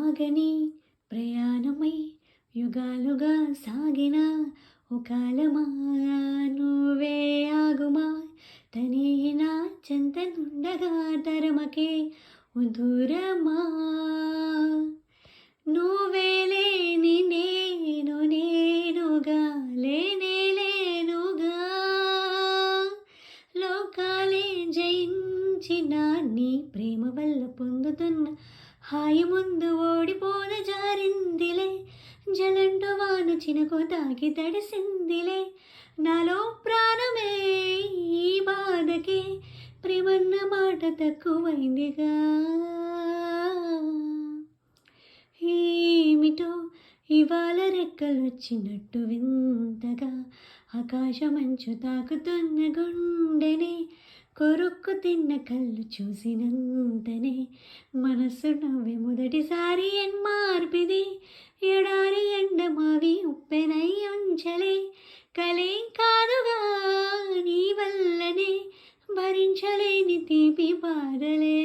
ఆగని ప్రయాణమై యుగాలుగా సాగిన ఓ కాలమా నువ్వే ఆగుమా తనేనా చెంతనుండగా తరమకే దూరమా నువ్వే లేని నేను నేనుగా లేనే లేనుగా లోకాలే జయించిన నీ ప్రేమ వల్ల పొందుతున్న హాయి ముందు ఓడిపోన జారిందిలే జలంటు వాన చినుకు తాకి తడిసిందిలే నాలో ప్రాణమే ఈ బాధకే ప్రేమన్న మాట తక్కువైందిగా ఏమిటో ఇవాళ రెక్కలొచ్చినట్టు వింతగా ఆకాశమంచు తాకుతున్న గుండెనే కొరుక్కు తిన్న కళ్ళు చూసినంతనే మనసు నవ్వే మొదటిసారి మార్పిది ఎడారి ఎండ మావి ఉప్పెనై ఉంచలే కలేం కాదుగా నీ వల్లనే భరించలేని తీపి బాధలే.